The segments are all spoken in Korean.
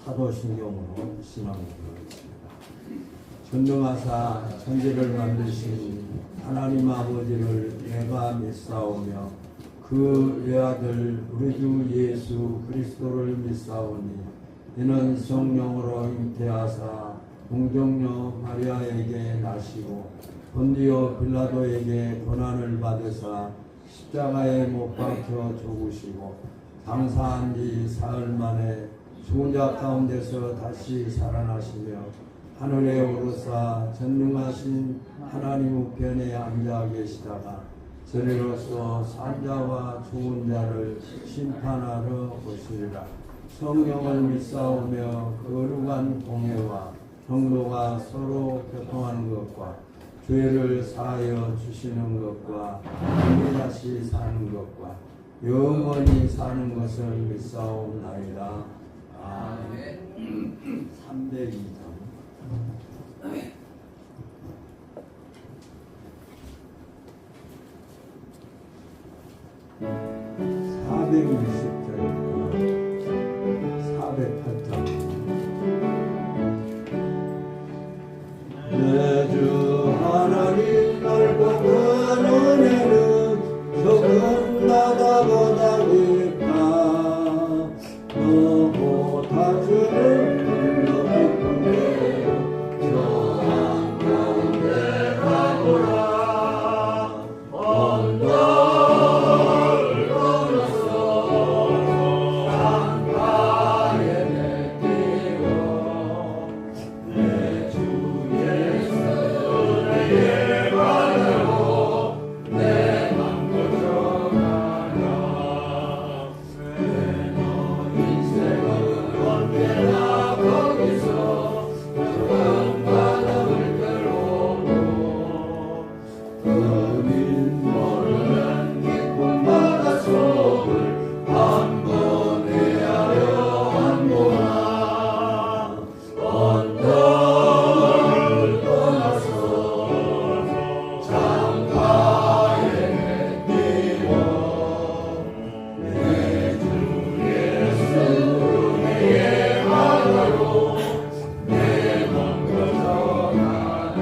사도신경으로 신앙하겠습니다. 전능하사 천지를 만드신 하나님 아버지를 내가 믿사오며 그 외아들 우리 주 예수 그리스도를 믿사오니 이는 성령으로 잉태하사 동정녀 마리아에게 나시고 본디오 빌라도에게 고난을 받으사 십자가에 못 박혀 죽으시고 장사한 지 사흘 만에 죽은 자 가운데서 다시 살아나시며 하늘에 오르사 전능하신 하나님 우편에 앉아 계시다가 저리로서 산자와 죽은 자를 심판하러 오시리라. 성령을 믿사오며 거룩한 공회와 성도가 서로 교통하는 것과 죄를 사하여 주시는 것과 다시 사는 것과 영원히 사는 것을 믿사옵나이다. 아멘. 302장 460절 408장 내 주 하나님 넓고 큰 은혜는 조금 나다보다 깊다. 너보 다주를 불러 기쁜데 저한 가운데 가보라. 언덕을 걸어서 강가에 내띄워 내 주 예수 은혜의 바다로 내 맘 고쳐가라. 내 너 인생은 언제나 거기서 좁은 바다를 들어오고 그민 모르는 깊은 바다 속을 한번 헤아려 한보나. 언덕을 떠나서 창가에 내띄워 내 주 예수 은혜의 바다로 내 맘 가져가라.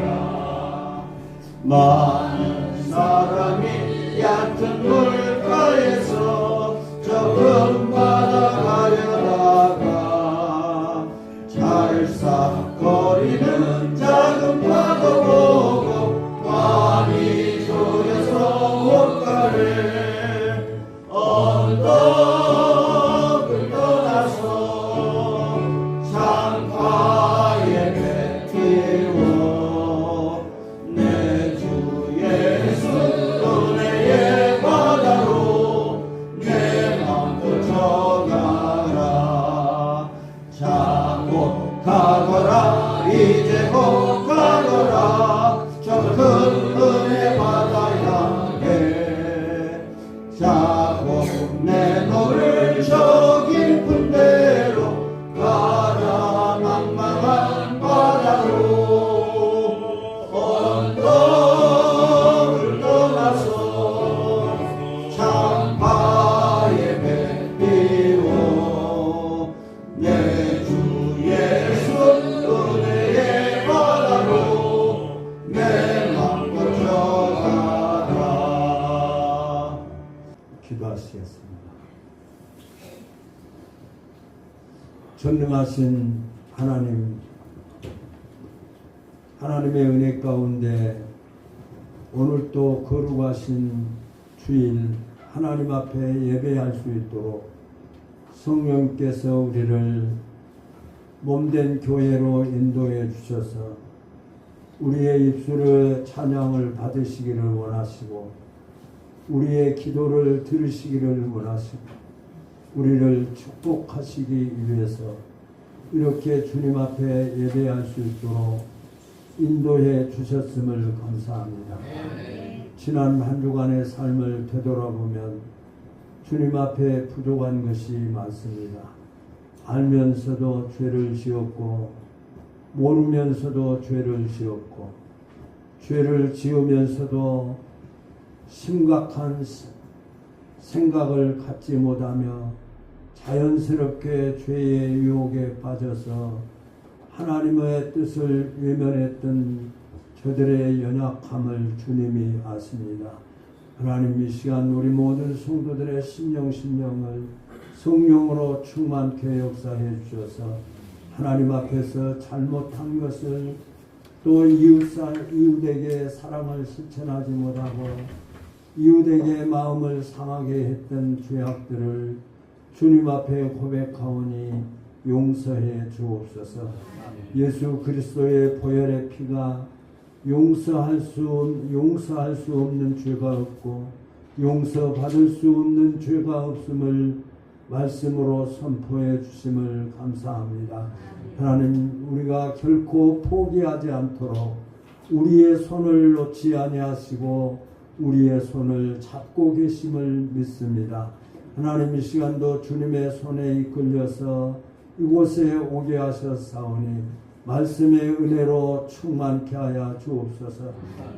많은 사람이 얕은 물가에서 좁은 바다 가려다가 찰싹거리는 작은 파도 보고 많이 졸여서 못 가래. 언덕을 떠나서 창가에 내띄워 내 주 예수 은혜의 바다로 내 맘 고쳐가라. 자 곧 가거라. 이제 곧 가거라. 저 큰 은혜 바다 향해. 자 곧 내 너를 저 깊은 데로 가라. 망망한 바다로 언덕을 떠나서 창가에 내띄워 내 주 예수 은혜의 바다로 내 맘 고쳐가라. 기도하시겠습니다. 전능하신 하나님, 하나님의 은혜 가운데 오늘 또 거룩하신 주일 하나님 앞에 예배할 수 있도록 성령께서 우리를 몸된 교회로 인도해 주셔서 우리의 입술의 찬양을 받으시기를 원하시고 우리의 기도를 들으시기를 원하시고 우리를 축복하시기 위해서 이렇게 주님 앞에 예배할 수 있도록 인도해 주셨음을 감사합니다. 지난 한 주간의 삶을 되돌아보면 주님 앞에 부족한 것이 많습니다. 알면서도 죄를 지었고 모르면서도 죄를 지었고 죄를 지으면서도 심각한 생각을 갖지 못하며 자연스럽게 죄의 유혹에 빠져서 하나님의 뜻을 외면했던 저들의 연약함을 주님이 아십니다. 하나님, 이 시간 우리 모든 성도들의 심령을 성령으로 충만케 역사해 주셔서 하나님 앞에서 잘못한 것을 또 이웃에게 사랑을 실천하지 못하고 이웃에게 마음을 상하게 했던 죄악들을 주님 앞에 고백하오니 용서해 주옵소서. 예수 그리스도의 보혈의 피가 용서할 수 없는 죄가 없고 용서받을 수 없는 죄가 없음을 말씀으로 선포해 주심을 감사합니다. 하나님, 우리가 결코 포기하지 않도록 우리의 손을 놓지 아니하시고 우리의 손을 잡고 계심을 믿습니다. 하나님, 이 시간도 주님의 손에 이끌려서 이곳에 오게 하셨사오니 말씀의 은혜로 충만케 하여 주옵소서.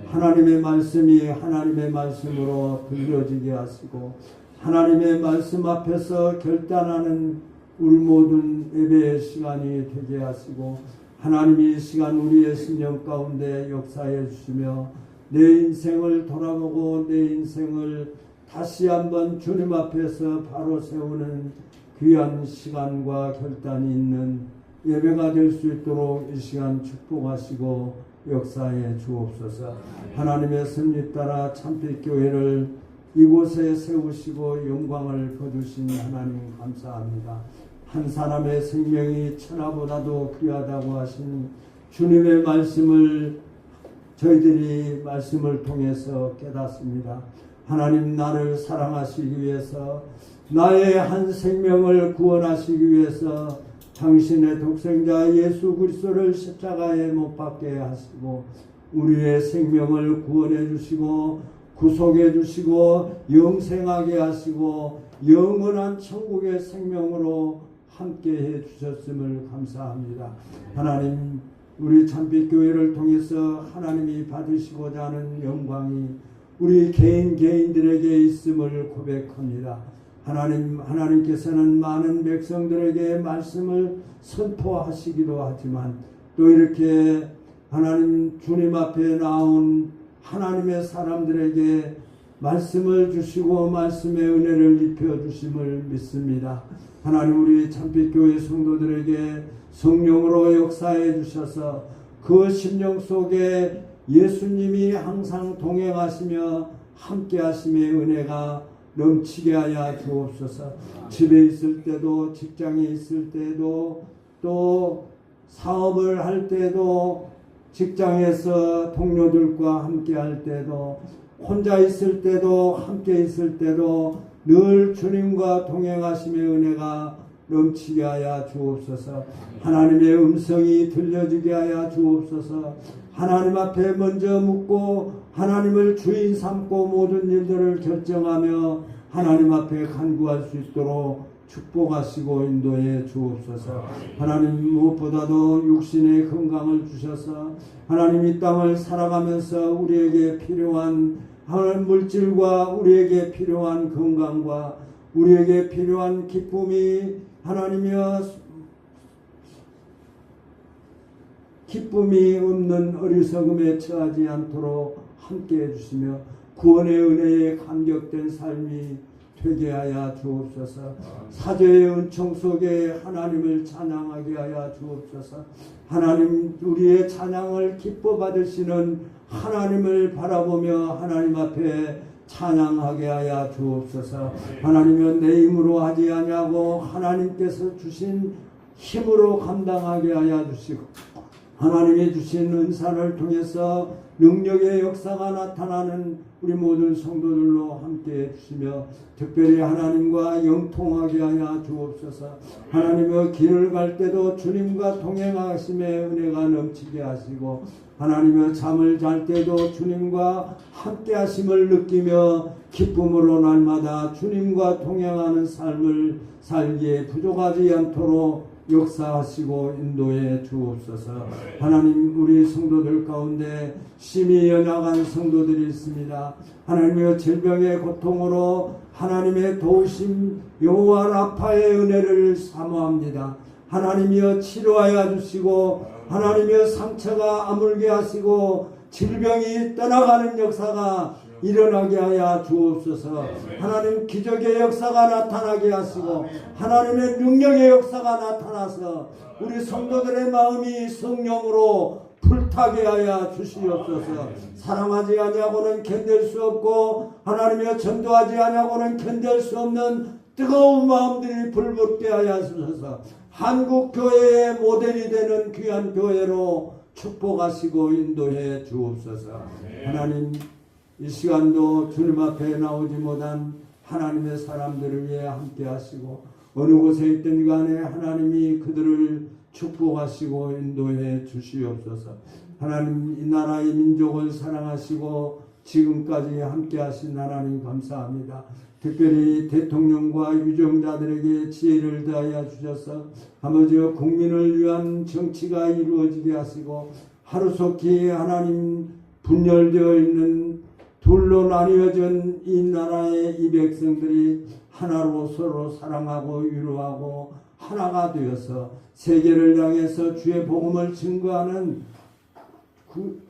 하나님의 말씀이 하나님의 말씀으로 들려지게 하시고 하나님의 말씀 앞에서 결단하는 우리 모든 예배의 시간이 되게 하시고 하나님이 이 시간 우리의 심령 가운데 역사해 주시며 내 인생을 돌아보고 내 인생을 다시 한번 주님 앞에서 바로 세우는 귀한 시간과 결단이 있는 예배가 될 수 있도록 이 시간 축복하시고 역사해 주옵소서. 하나님의 섭리 따라 참빛교회를 이곳에 세우시고 영광을 거두신 하나님 감사합니다. 한 사람의 생명이 천하보다도 귀하다고 하신 주님의 말씀을 저희들이 말씀을 통해서 깨닫습니다. 하나님, 나를 사랑하시기 위해서 나의 한 생명을 구원하시기 위해서 당신의 독생자 예수 그리스도를 십자가에 못 박게 하시고 우리의 생명을 구원해 주시고 구속해 주시고 영생하게 하시고 영원한 천국의 생명으로 함께해 주셨음을 감사합니다. 하나님, 우리 참빛교회를 통해서 하나님이 받으시고자 하는 영광이 우리 개인들에게 있음을 고백합니다. 하나님께서는 많은 백성들에게 말씀을 선포하시기도 하지만 또 이렇게 하나님 주님 앞에 나온 하나님의 사람들에게 말씀을 주시고 말씀의 은혜를 입혀주심을 믿습니다. 하나님, 우리 참빛교회 성도들에게 성령으로 역사해 주셔서 그 심령 속에 예수님이 항상 동행하시며 함께 하심의 은혜가 넘치게 하여 주옵소서. 집에 있을 때도 직장에 있을 때도 또 사업을 할 때도 직장에서 동료들과 함께 할 때도 혼자 있을 때도 함께 있을 때도 늘 주님과 동행하심의 은혜가 넘치게 하여 주옵소서. 하나님의 음성이 들려지게 하여 주옵소서. 하나님 앞에 먼저 묻고 하나님을 주인 삼고 모든 일들을 결정하며 하나님 앞에 간구할 수 있도록 축복하시고 인도해 주옵소서. 하나님, 무엇보다도 육신의 건강을 주셔서 하나님 이 땅을 살아가면서 우리에게 필요한 하나님 물질과 우리에게 필요한 건강과 우리에게 필요한 기쁨이 하나님이여 기쁨이 없는 어리석음에 처하지 않도록 함께 해주시며 구원의 은혜에 감격된 삶이 되게 하여 주옵소서. 사죄의 은총 속에 하나님을 찬양하게 하여 주옵소서. 하나님, 우리의 찬양을 기뻐 받으시는 하나님을 바라보며 하나님 앞에 찬양하게 하여 주옵소서. 하나님은 내 힘으로 하지 아니하고 하나님께서 주신 힘으로 감당하게 하여 주시고 하나님이 주신 은사를 통해서 능력의 역사가 나타나는 우리 모든 성도들로 함께 해주시며 특별히 하나님과 영통하게 하여 주옵소서. 하나님의 길을 갈 때도 주님과 동행하심의 은혜가 넘치게 하시고 하나님의 잠을 잘 때도 주님과 함께 하심을 느끼며 기쁨으로 날마다 주님과 동행하는 삶을 살기에 부족하지 않도록 역사하시고 인도해 주옵소서. 하나님, 우리 성도들 가운데 심히 연약한 성도들이 있습니다. 하나님의 질병의 고통으로 하나님의 도우심 여호와 라파의 은혜를 사모합니다. 하나님이여 치료하여 주시고 하나님이여 상처가 아물게 하시고 질병이 떠나가는 역사가 일어나게 하여 주옵소서. 하나님, 기적의 역사가 나타나게 하시고 하나님의 능력의 역사가 나타나서 우리 성도들의 마음이 성령으로 불타게 하여 주시옵소서. 사랑하지 아니하고는 견딜 수 없고 하나님이여 전도하지 아니하고는 견딜 수 없는 뜨거운 마음들이 불붙게 하여 주셔서 한국 교회의 모델이 되는 귀한 교회로 축복하시고 인도해 주옵소서. 하나님, 이 시간도 주님 앞에 나오지 못한 하나님의 사람들을 위해 함께 하시고 어느 곳에 있든 간에 하나님이 그들을 축복하시고 인도해 주시옵소서. 하나님, 이 나라의 민족을 사랑하시고 지금까지 함께 하신 하나님 감사합니다. 특별히 대통령과 유정자들에게 지혜를 다하여 주셔서 아버지여 국민을 위한 정치가 이루어지게 하시고 하루속히 하나님 분열되어 있는 둘로 나뉘어진 이 나라의 이 백성들이 하나로 서로 사랑하고 위로하고 하나가 되어서 세계를 향해서 주의 복음을 증거하는 그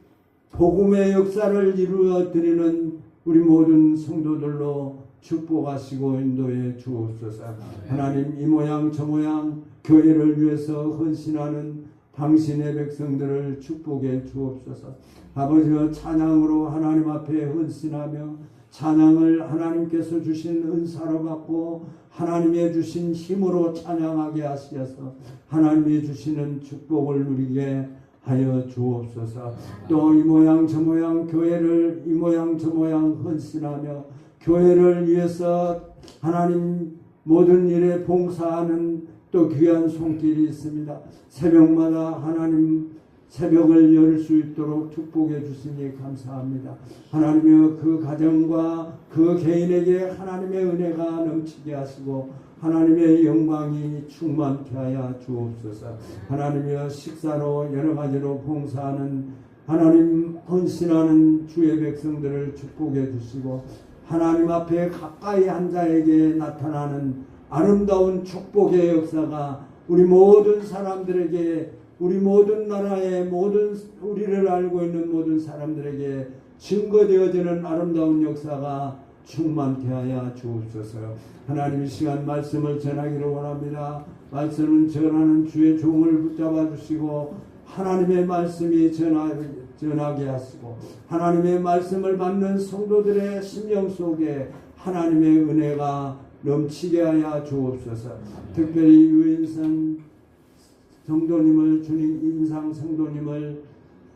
복음의 역사를 이루어 드리는 우리 모든 성도들로 축복하시고 인도해 주옵소서. 하나님, 이 모양 저 모양 교회를 위해서 헌신하는 당신의 백성들을 축복해 주옵소서. 아버지여, 찬양으로 하나님 앞에 헌신하며 찬양을 하나님께서 주신 은사로 받고 하나님의 주신 힘으로 찬양하게 하시어서 하나님이 주시는 축복을 누리게 하여 주옵소서. 또 이 모양 저 모양 교회를 이 모양 저 모양 헌신하며 교회를 위해서 하나님 모든 일에 봉사하는 또 귀한 손길이 있습니다. 새벽마다 하나님 새벽을 열 수 있도록 축복해 주시니 감사합니다. 하나님이여, 그 가정과 그 개인에게 하나님의 은혜가 넘치게 하시고 하나님의 영광이 충만케 하여 주옵소서. 하나님이여, 식사로 여러 가지로 봉사하는 하나님 헌신하는 주의 백성들을 축복해 주시고 하나님 앞에 가까이 한 자에게 나타나는 아름다운 축복의 역사가 우리 모든 사람들에게, 우리 모든 나라의 모든 우리를 알고 있는 모든 사람들에게 증거되어지는 아름다운 역사가 충만케 하여 주옵소서. 하나님, 이 시간 말씀을 전하기를 원합니다. 말씀을 전하는 주의 종을 붙잡아 주시고 하나님의 말씀이 전하게 하시고 하나님의 말씀을 받는 성도들의 심령 속에 하나님의 은혜가 넘치게 하여 주옵소서. 특별히 유인성 성도님을, 주님 인상 성도님을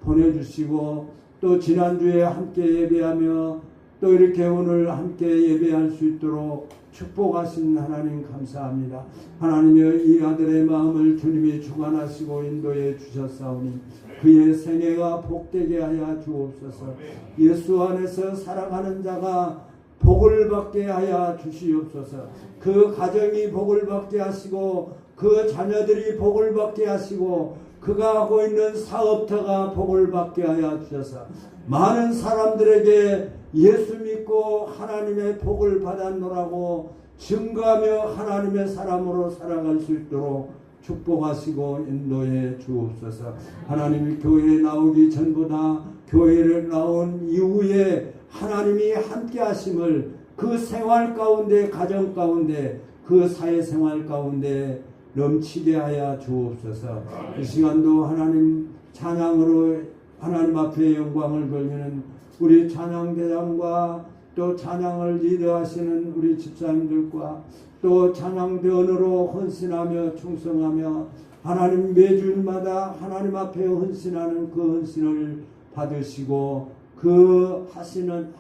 보내주시고 또 지난주에 함께 예배하며 또 이렇게 오늘 함께 예배할 수 있도록 축복하신 하나님 감사합니다. 하나님여, 이 아들의 마음을 주님이 주관하시고 인도해 주셨사오니 그의 생애가 복되게 하여 주옵소서. 예수 안에서 살아가는 자가 복을 받게 하여 주시옵소서. 그 가정이 복을 받게 하시고 그 자녀들이 복을 받게 하시고 그가 하고 있는 사업터가 복을 받게 하여 주셔서 많은 사람들에게 예수 믿고 하나님의 복을 받았노라고 증거하며 하나님의 사람으로 살아갈 수 있도록 축복하시고 인도해 주옵소서. 하나님이 교회에 나오기 전보다 교회를 나온 이후에 하나님이 함께 하심을 그 생활 가운데, 가정 가운데, 그 사회생활 가운데 넘치게 하여 주옵소서. 이 시간도 하나님 찬양으로 하나님 앞에 영광을 돌리는 우리 찬양대장과 또 찬양을 리더하시는 우리 집사님들과 또 찬양대원으로 헌신하며 충성하며 하나님 매주마다 하나님 앞에 헌신하는 그 헌신을 받으시고 그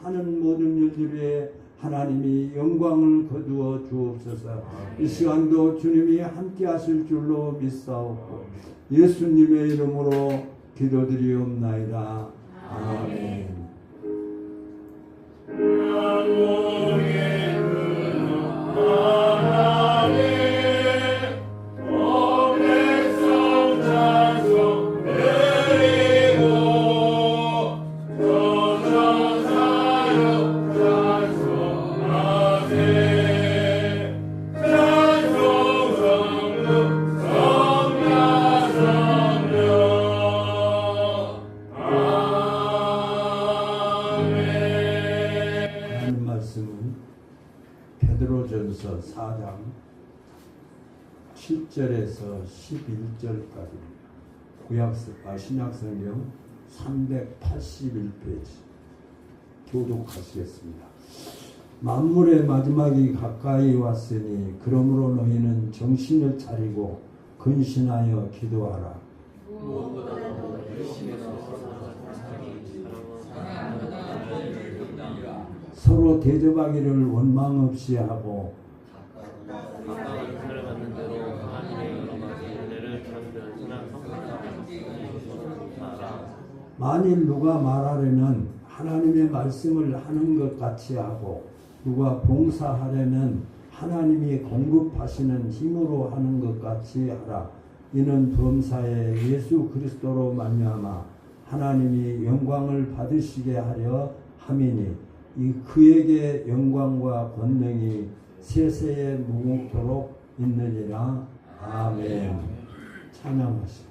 하는 모든 일들에 하나님이 영광을 거두어 주옵소서. 이 시간도 주님이 함께 하실 줄로 믿사옵고 예수님의 이름으로 기도드리옵나이다. 아멘. 하나님 1절에서 11절까지입니다. 신약성경 381페이지 교독하시겠습니다. 만물의 마지막이 가까이 왔으니 그러므로 너희는 정신을 차리고 근신하여 기도하라. 서로 대접하기를 원망 없이 하고 만일 누가 말하려면 하나님의 말씀을 하는 것 같이 하고 누가 봉사하려면 하나님이 공급하시는 힘으로 하는 것 같이 하라. 이는 범사에 예수 그리스도로 말미암아 하나님이 영광을 받으시게 하려 함이니 이 그에게 영광과 권능이 세세에 무궁토록 있느니라. 아멘. 찬양하시겠습니다.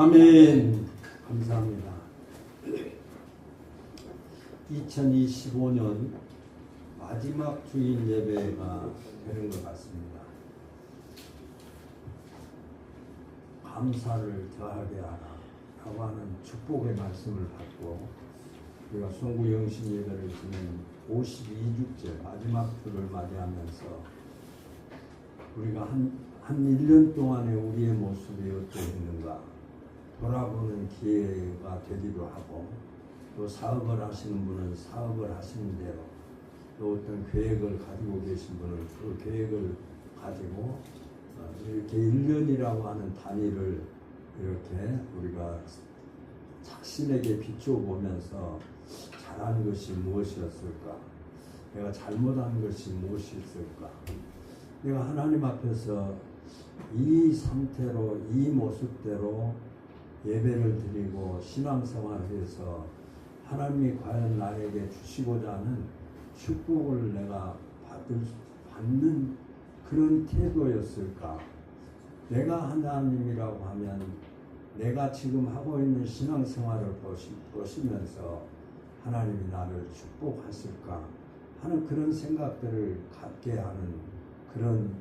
아멘. 감사합니다. 2025년 마지막 주일 예배가 되는 것 같습니다. 감사를 더하게 하라 라고 하는 축복의 말씀을 받고 우리가 송구 영신 예배를 지낸 52주째 마지막 주를 맞이하면서 우리가 한 1년 동안의 우리의 모습이 어떠했는가 돌아보는 기회가 되기도 하고 또 사업을 하시는 분은 사업을 하시는 대로, 또 어떤 계획을 가지고 계신 분은 그 계획을 가지고 이렇게 1년이라고 하는 단위를 이렇게 우리가 자신에게 비추어 보면서 잘한 것이 무엇이었을까? 내가 잘못한 것이 무엇이 있을까? 내가 하나님 앞에서 이 상태로, 이 모습대로 예배를 드리고 신앙생활을 해서 하나님이 과연 나에게 주시고자 하는 축복을 내가 받는 그런 태도였을까? 내가 하나님이라고 하면 내가 지금 하고 있는 신앙생활을 보시면서 하나님이 나를 축복하실까 하는 그런 생각들을 갖게 하는 그런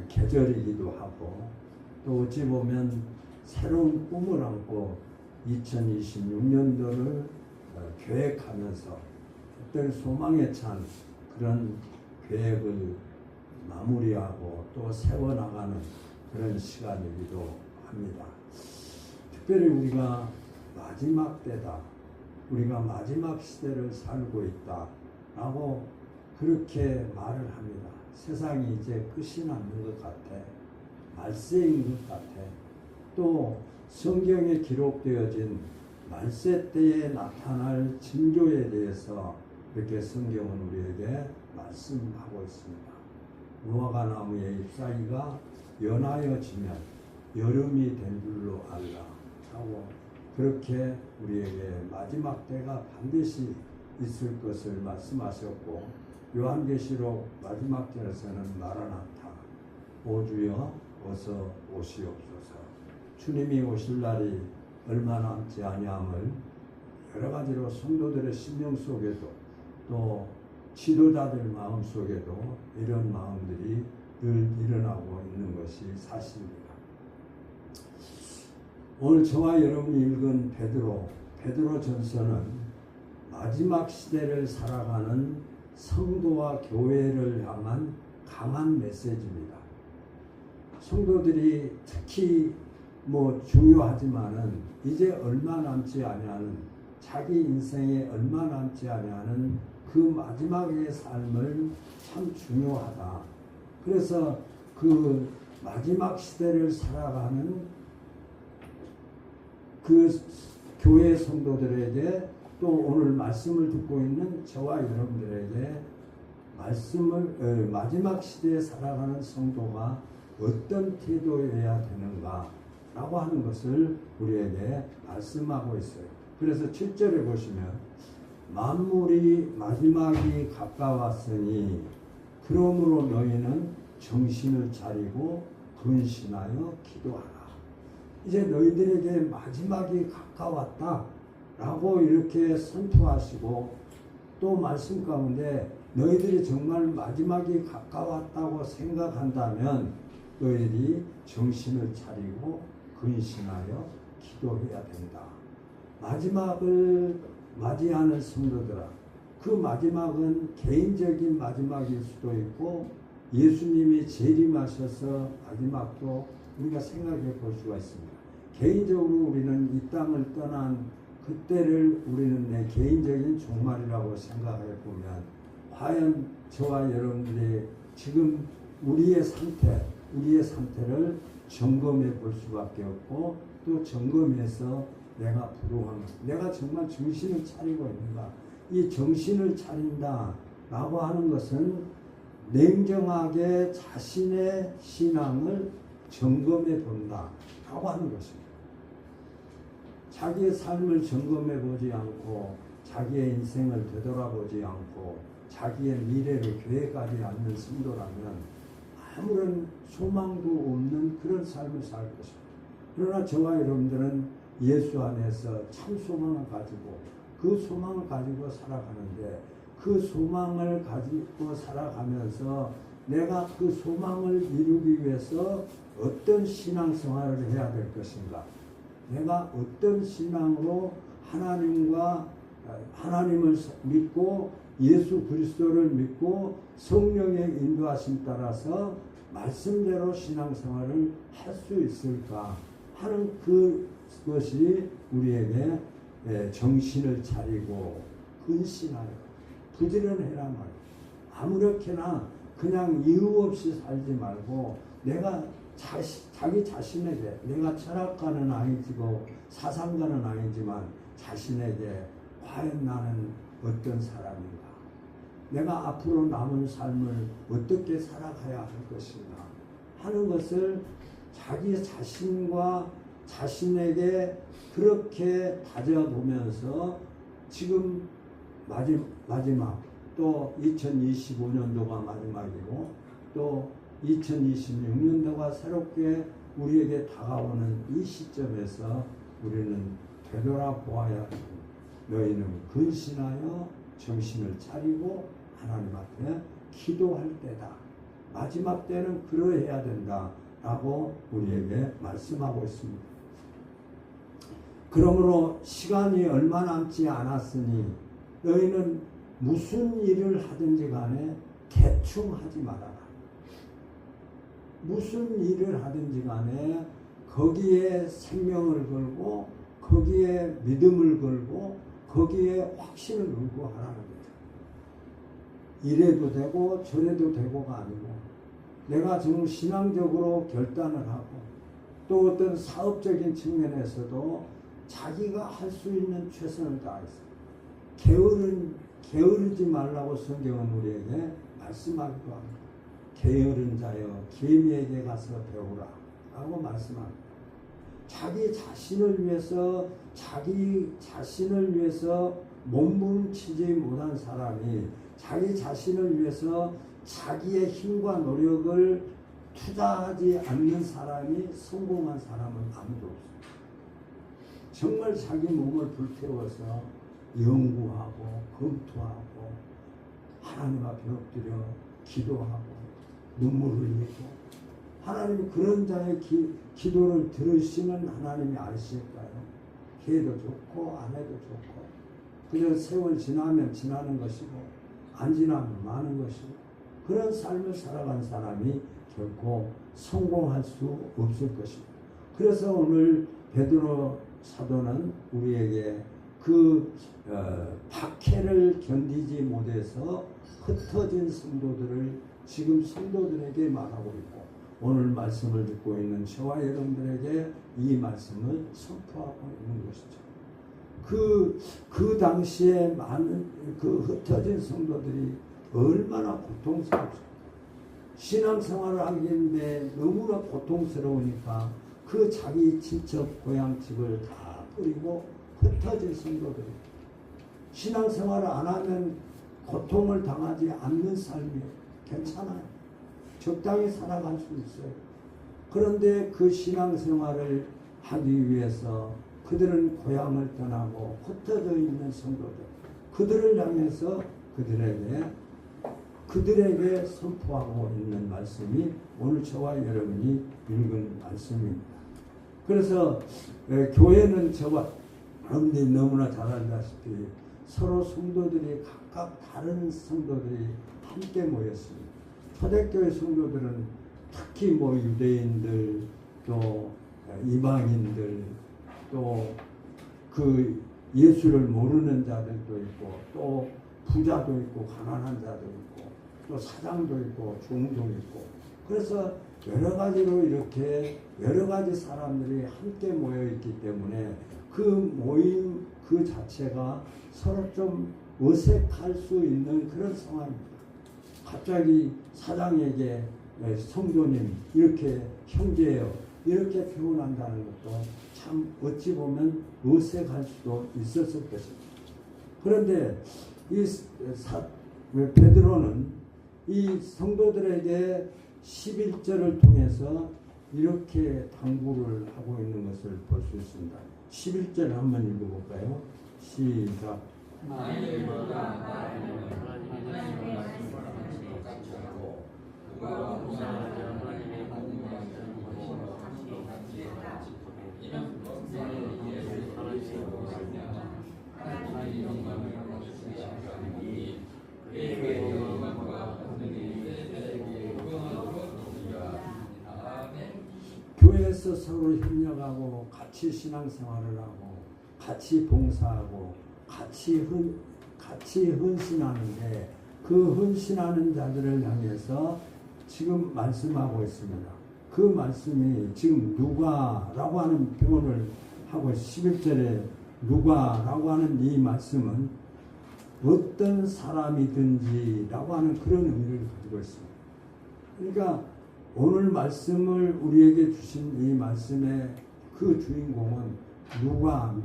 계절이기도 하고, 또 어찌 보면 새로운 꿈을 안고 2026년도를 계획하면서 어떤 소망에 찬 그런 계획을 마무리하고 또 세워나가는 그런 시간이기도 합니다. 특별히 우리가 마지막 때다, 우리가 마지막 시대를 살고 있다 라고 그렇게 말을 합니다. 세상이 이제 끝이 나는 것 같아, 말세인 것 같아. 또 성경에 기록되어진 말세 때에 나타날 징조에 대해서 이렇게 성경은 우리에게 말씀하고 있습니다. 무화과 나무의 잎사귀가 연하여지면 여름이 된 줄로 알라 하고, 그렇게 우리에게 마지막 때가 반드시 있을 것을 말씀하셨고, 요한계시록 마지막 절에서는 마라나타, 오 주여 어서 오시옵소서, 주님이 오실 날이 얼마 남지 아니함을 여러 가지로 성도들의 심령 속에도 또 지도자들 마음 속에도 이런 마음들이 늘 일어나고 있는 것이 사실입니다. 오늘 저와 여러분이 읽은 베드로 전서는 마지막 시대를 살아가는 성도와 교회를 향한 강한 메시지입니다. 성도들이 특히 중요하지만은 이제 얼마 남지 아니하는, 자기 인생에 얼마 남지 아니하는 그 마지막의 삶을 참 중요하다. 그래서 그 마지막 시대를 살아가는 그 교회 성도들에게, 또 오늘 말씀을 듣고 있는 저와 여러분들에게 마지막 시대에 살아가는 성도가 어떤 태도여야 되는가 라고 하는 것을 우리에게 말씀하고 있어요. 그래서 7절에 보시면 만물이 마지막이 가까웠으니 그러므로 너희는 정신을 차리고 근신하여 기도하라. 이제 너희들에게 마지막이 가까웠다 라고 이렇게 선포하시고, 또 말씀 가운데 너희들이 정말 마지막이 가까웠다고 생각한다면 너희들이 정신을 차리고 근신하여 기도해야 된다. 마지막을 맞이하는 성도들아, 그 마지막은 개인적인 마지막일 수도 있고 예수님이 재림하셔서 마지막도 우리가 생각해 볼 수가 있습니다. 개인적으로 우리는 이 땅을 떠난 그때를 우리는 내 개인적인 종말이라고 생각해 보면, 과연 저와 여러분들이 지금 우리의 상태를 점검해 볼 수밖에 없고, 또 점검해서 내가 불우한가, 내가 정말 정신을 차리고 있는가. 이 정신을 차린다 라고 하는 것은 냉정하게 자신의 신앙을 점검해 본다 라고 하는 것입니다. 자기의 삶을 점검해 보지 않고, 자기의 인생을 되돌아보지 않고, 자기의 미래를 계획하지 않는 성도라면 아무런 소망도 없는 그런 삶을 살 것입니다. 그러나 저와 여러분들은 예수 안에서 참 소망을 가지고 그 소망을 가지고 살아가는데, 그 소망을 가지고 살아가면서 내가 그 소망을 이루기 위해서 어떤 신앙생활을 해야 될 것인가, 내가 어떤 신앙으로 하나님을 믿고 예수 그리스도를 믿고 성령의 인도하심 따라서 말씀대로 신앙생활을 할 수 있을까 하는 그것이 우리에게 정신을 차리고 근신하여 부지런해라 말이야. 아무렇게나 그냥 이유 없이 살지 말고 내가 자기 자신에게, 내가 철학가는 아니고 사상가는 아니지만 자신에게 과연 나는 어떤 사람인가, 내가 앞으로 남은 삶을 어떻게 살아가야 할 것인가 하는 것을 자기 자신과 자신에게 그렇게 다져보면서 지금 마지막 또 2025년도가 마지막이고 또 2026년도가 새롭게 우리에게 다가오는 이 시점에서 우리는 되돌아보아야 하고, 너희는 근신하여 정신을 차리고 하나님 앞에 기도할 때다. 마지막 때는 그러해야 된다 라고 우리에게 말씀하고 있습니다. 그러므로 시간이 얼마 남지 않았으니 너희는 무슨 일을 하든지 간에 대충 하지 말아라. 무슨 일을 하든지 간에 거기에 생명을 걸고 거기에 믿음을 걸고 거기에 확신을 걸고 하라는 거죠. 이래도 되고 저래도 되고가 아니고 내가 정말 신앙적으로 결단을 하고 또 어떤 사업적인 측면에서도 자기가 할 수 있는 최선을 다했어요. 게으르지 말라고 성경은 우리에게 말씀하기도 합니다. 게으른 자여 개미에게 가서 배우라 라고 말씀합니다. 자기 자신을 위해서 몸부림치지 못한 사람이 자기 자신을 위해서 자기의 힘과 노력을 투자하지 않는 사람이 성공한 사람은 아무도 없어요. 정말 자기 몸을 불태워서 연구하고 검토하고 하나님 앞에 엎드려 기도하고 눈물을 흘리고 하나님이 그런 자의 기도를 들으시는 하나님이 아실까요? 해도 좋고 안 해도 좋고 그냥 세월 지나면 지나는 것이고 안 지나면 마는 것이고 그런 삶을 살아간 사람이 결코 성공할 수 없을 것입니다. 그래서 오늘 베드로 사도는 우리에게 그 박해를 견디지 못해서 흩어진 성도들을 지금 성도들에게 말하고 있고 오늘 말씀을 듣고 있는 저와 여러분들에게 이 말씀을 선포하고 있는 것이죠. 그 당시에 많은 그 흩어진 성도들이 얼마나 고통스럽죠. 신앙생활을 하기인데 너무나 고통스러우니까 그 자기 친척 고향집을 다 버리고 흩어진 성도들이 신앙생활을 안 하면 고통을 당하지 않는 삶이 괜찮아요. 적당히 살아갈 수 있어요. 그런데 그 신앙생활을 하기 위해서 그들은 고향을 떠나고 흩어져 있는 성도들, 그들을 향해서 그들에게 선포하고 있는 말씀이 오늘 저와 여러분이 읽은 말씀입니다. 그래서 교회는 저와 여러분들이 너무나 잘 알다시피 서로 성도들이 각각 다른 성도들이 함께 모였습니다. 초대교회 성도들은 특히 유대인들 또 이방인들 또 그 예수를 모르는 자들도 있고 또 부자도 있고 가난한 자도 있고 또 사장도 있고 종도 있고 그래서 여러 가지로 이렇게 여러 가지 사람들이 함께 모여 있기 때문에 그 모임 그 자체가 서로 좀 어색할 수 있는 그런 상황입니다. 갑자기 사장에게 성도님 이렇게 형제예요 이렇게 표현한다는 것도 참 어찌 보면 어색할 수도 있었을 것입니다. 그런데 이 베드로는 이 성도들에게 11절을 통해서 이렇게 당부를 하고 있는 것을 볼 수 있습니다. 11절 한번 읽어볼까요? 시작. 교회에서 서로 협력하고 같이 신앙생활을 하고 같이 봉사하고 같이 헌신하는데 그 헌신하는 자들을 향해서 지금 말씀하고 있습니다. 그 말씀이 지금 누가라고 하는 표현을 하고 11절에 누가라고 하는 이 말씀은 어떤 사람이든지라고 하는 그런 의미를 가지고 있습니다. 그러니까 오늘 말씀을 우리에게 주신 이 말씀의 그 주인공은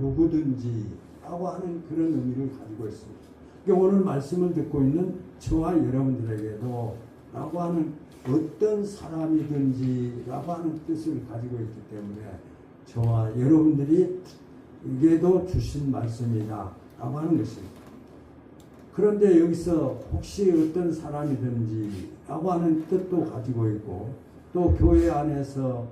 누구든지라고 하는 그런 의미를 가지고 있습니다. 그러니까 오늘 말씀을 듣고 있는 저와 여러분들에게도 라고 하는 어떤 사람이든지라고 하는 뜻을 가지고 있기 때문에 저와 여러분들이 에게도 주신 말씀이다 라고 하는 것입니다. 그런데 여기서 혹시 어떤 사람이든지 라고 하는 뜻도 가지고 있고 또 교회 안에서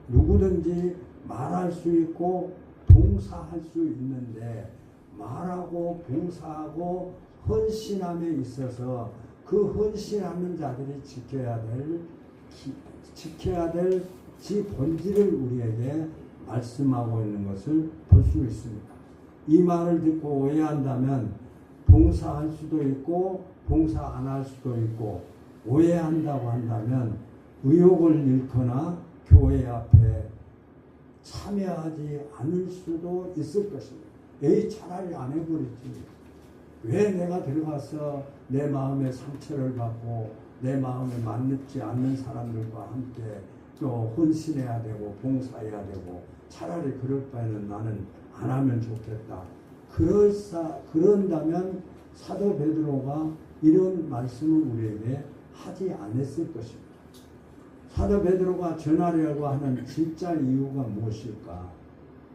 누구든지 말할 수 있고 봉사할 수 있는데 말하고 봉사하고 헌신함에 있어서 그 헌신하는 자들이 지켜야 될 지 본질을 우리에게 말씀하고 있는 것을 볼 수 있습니다. 이 말을 듣고 오해한다면 봉사할 수도 있고 봉사 안 할 수도 있고 오해한다고 한다면 의욕을 잃거나 교회 앞에 참여하지 않을 수도 있을 것입니다. 차라리 안 해버리지. 왜 내가 들어가서 내 마음의 상처를 받고 내 마음에 맞지 않는 사람들과 함께 또 헌신해야 되고 봉사해야 되고 차라리 그럴 바에는 나는 안 하면 좋겠다. 그런다면 사도 베드로가 이런 말씀을 우리에게 하지 않았을 것입니다. 사도 베드로가 전하려고 하는 진짜 이유가 무엇일까?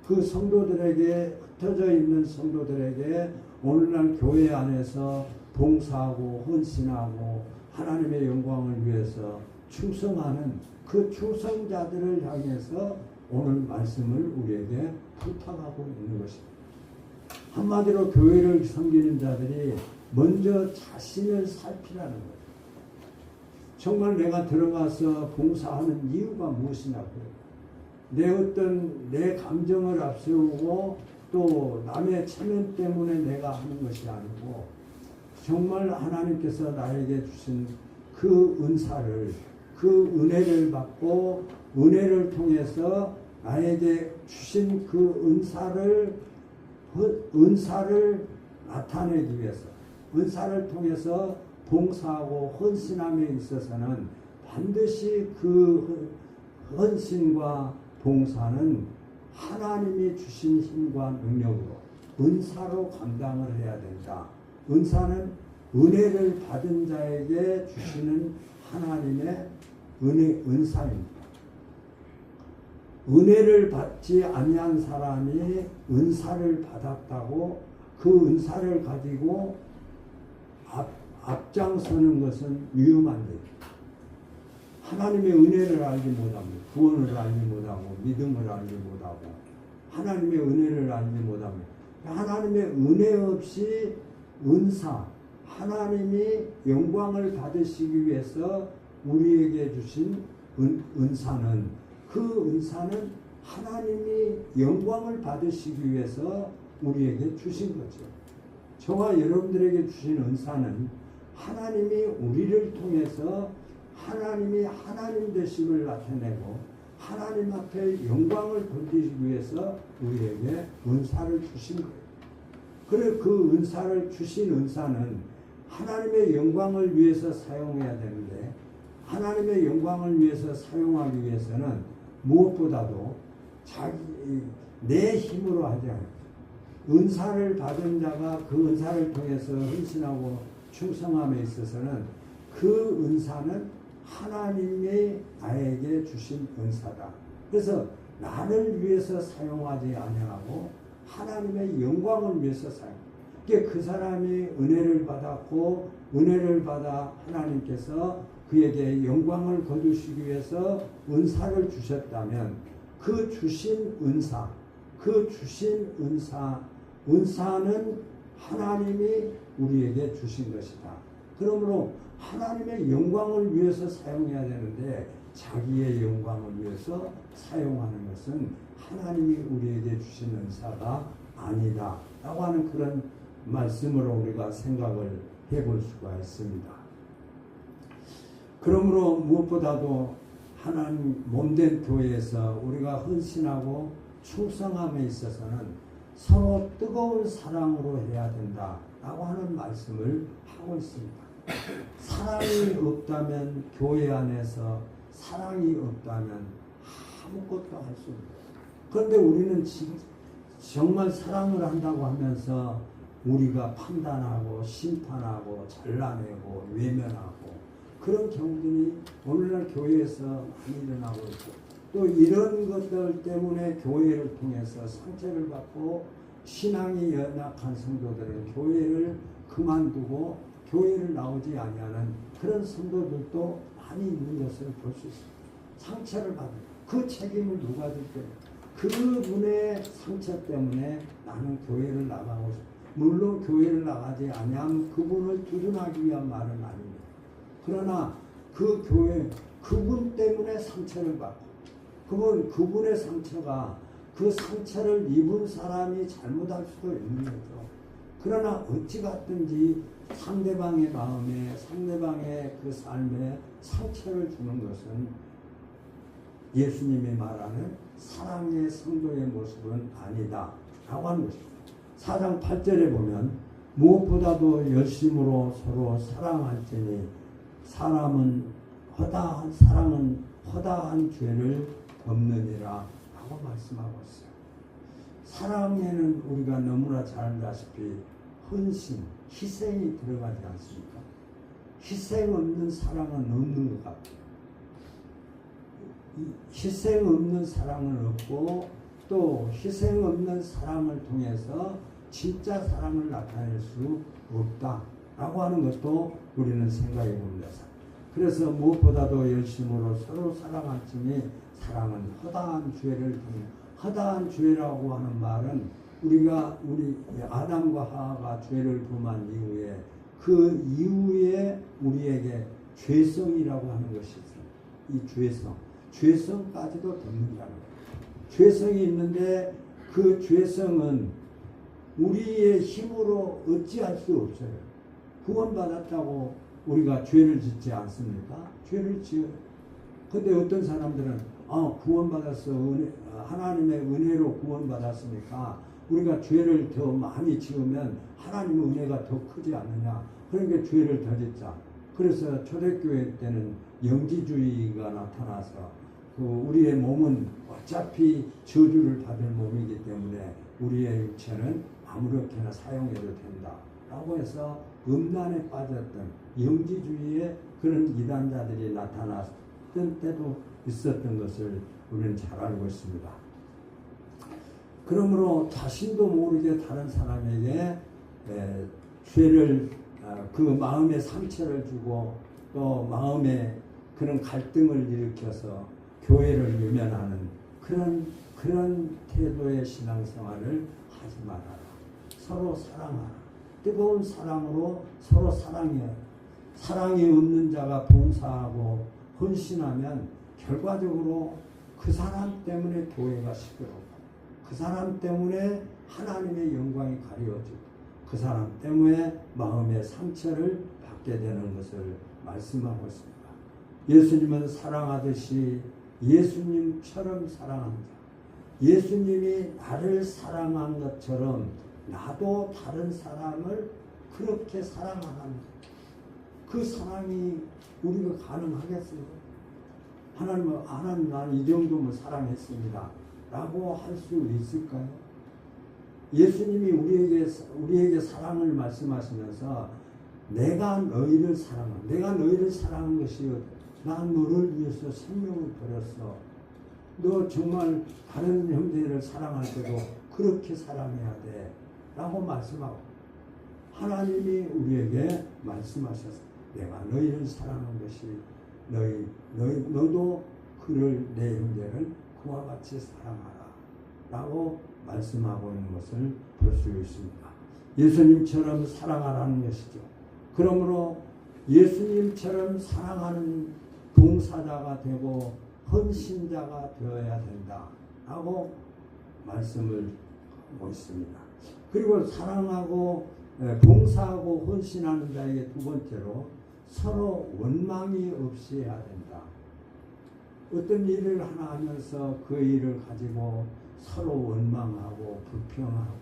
그 성도들에게 흩어져 있는 성도들에게 오늘날 교회 안에서 봉사하고 헌신하고 하나님의 영광을 위해서 충성하는 그 충성자들을 향해서 오늘 말씀을 우리에게 부탁하고 있는 것입니다. 한마디로 교회를 섬기는 자들이 먼저 자신을 살피라는 거예요. 정말 내가 들어가서 봉사하는 이유가 무엇이냐고요. 내 감정을 앞세우고 또 남의 체면 때문에 내가 하는 것이 아니고 정말 하나님께서 나에게 주신 그 은사를 그 은혜를 받고 은혜를 통해서 나에게 주신 그 은사를 나타내기 위해서 은사를 통해서 봉사하고 헌신함에 있어서는 반드시 그 헌신과 봉사는 하나님이 주신 힘과 능력으로 은사로 감당을 해야 된다. 은사는 은혜를 받은 자에게 주시는 하나님의 은사입니다. 은혜를 받지 아니한 사람이 은사를 받았다고 그 은사를 가지고 앞장서는 것은 위험한 일입니다. 하나님의 은혜를 알지 못합니다. 구원을 알지 못하고 믿음을 알지 못하고 하나님의 은혜를 알지 못합니다. 하나님의 은혜 없이 은사, 하나님이 영광을 받으시기 위해서 우리에게 주신 은사는 그 은사는 하나님이 영광을 받으시기 위해서 우리에게 주신 거죠. 저와 여러분들에게 주신 은사는 하나님이 우리를 통해서 하나님이 하나님 되심을 나타내고 하나님 앞에 영광을 돌리기 위해서 우리에게 은사를 주신 거예요. 그래 그 은사를 주신 은사는 하나님의 영광을 위해서 사용해야 되는데 하나님의 영광을 위해서 사용하기 위해서는 무엇보다도 내 힘으로 하지 않아요. 은사를 받은 자가 그 은사를 통해서 헌신하고 충성함에 있어서는 그 은사는 하나님이 나에게 주신 은사다. 그래서 나를 위해서 사용하지 아니하고 하나님의 영광을 위해서 사용. 그 사람이 은혜를 받았고 은혜를 받아 하나님께서 그에게 영광을 거두시기 위해서 은사를 주셨다면 그 주신 은사는 하나님이 우리에게 주신 것이다. 그러므로 하나님의 영광을 위해서 사용해야 되는데 자기의 영광을 위해서 사용하는 것은 하나님이 우리에게 주신 은사가 아니다 라고 하는 그런 말씀으로 우리가 생각을 해볼 수가 있습니다. 그러므로 무엇보다도 하나님 몸된 교회에서 우리가 헌신하고 충성함에 있어서는 서로 뜨거운 사랑으로 해야 된다 라고 하는 말씀을 하고 있습니다. 사랑이 없다면, 교회 안에서 사랑이 없다면 아무것도 할 수 없어요. 그런데 우리는 지금 정말 사랑을 한다고 하면서 우리가 판단하고 심판하고 잘라내고 외면하고 그런 경우들이 오늘날 교회에서 많이 일어나고 있고, 또 이런 것들 때문에 교회를 통해서 상처를 받고 신앙이 연약한 성도들은 교회를 그만두고 교회를 나오지 아니하는 그런 성도들도 많이 있는 것을 볼 수 있습니다. 상처를 받는 그 책임을 누가 질 거예요? 그분의 상처 때문에 나는 교회를 나가고 싶어. 물론 교회를 나가지 아니하면 그분을 두둔하기 위한 말은 아닙니다. 그러나 그 교회, 그분 때문에 상처를 받고 그분의 상처가 그 상처를 입은 사람이 잘못할 수도 있는 거죠. 그러나 어찌 갔든지 상대방의 마음에, 상대방의 그 삶에 상처를 주는 것은 예수님이 말하는 사랑의 성도의 모습은 아니다 라고 하는 것입니다. 4장 8절에 보면 무엇보다도 열심으로 서로 사랑할지니 사랑은 허다한 죄를 덮느니라 라고 말씀하고 있어요. 사랑에는 우리가 너무나 잘 알다시피 헌신, 희생이 들어가지 않습니까? 희생 없는 사랑은 없는 것 같아요. 희생 없는 사랑은 없고, 또 희생 없는 사랑을 통해서 진짜 사랑을 나타낼 수 없다라고 하는 것도 우리는 생각해 봅니다. 그래서 무엇보다도 열심으로 서로 사랑할지니 사랑은 허다한 죄를 통해, 허다한 죄라고 하는 말은 우리 아담과 하와가 죄를 범한 이후에 그 이후에 우리에게 죄성이라고 하는 것이 있어요. 이 죄성까지도 덮는다는 거예요. 죄성이 있는데 그 죄성은 우리의 힘으로 어찌할 수 없어요. 구원받았다고 우리가 죄를 짓지 않습니까? 죄를 지어요. 근데 어떤 사람들은 구원받았어. 하나님의 은혜로 구원받았으니까 우리가 죄를 더 많이 지으면 하나님의 은혜가 더 크지 않느냐. 그러니까 죄를 더 짓자. 그래서 초대교회 때는 영지주의가 나타나서 우리의 몸은 어차피 저주를 받을 몸이기 때문에 우리의 육체는 아무렇게나 사용해도 된다 라고 해서 음란에 빠졌던 영지주의의 그런 이단자들이 나타났던 때도 있었던 것을 우리는 잘 알고 있습니다. 그러므로 자신도 모르게 다른 사람에게 죄를, 그 마음에 상처를 주고 또 마음에 그런 갈등을 일으켜서 교회를 외면하는 그런 태도의 신앙생활을 하지 말아라. 서로 사랑하라. 뜨거운 사랑으로 서로 사랑해야. 사랑이 없는 자가 봉사하고 헌신하면 결과적으로 그 사람 때문에 교회가 시끄럽고, 그 사람 때문에 하나님의 영광이 가려지고, 그 사람 때문에 마음의 상처를 받게 되는 것을 말씀하고 있습니다. 예수님은 사랑하듯이 예수님처럼 사랑합니다. 예수님이 나를 사랑한 것처럼 나도 다른 사람을 그렇게 사랑하는 그 사랑이 우리가 가능하겠어요? 하나님 나는 이 정도면 사랑했습니다 라고 할 수 있을까요? 예수님이 우리에게 사랑을 말씀하시면서 내가 너희를 사랑한 것이 난 너를 위해서 생명을 버렸어. 너 정말 다른 형제를 사랑할 때도 그렇게 사랑해야 돼 라고 말씀하고, 하나님이 우리에게 말씀하셔서 내가 너희를 사랑한 것이 너도 그를, 내 형제를 그와 같이 사랑하라 라고 말씀하고 있는 것을 볼 수 있습니다. 예수님처럼 사랑하라는 것이죠. 그러므로 예수님처럼 사랑하는 봉사자가 되고 헌신자가 되어야 된다 라고 말씀을 하고 있습니다. 그리고 사랑하고 봉사하고 헌신하는 자에게 두 번째로 서로 원망이 없이 해야 된다. 어떤 일을 하나 하면서 그 일을 가지고 서로 원망하고 불평하고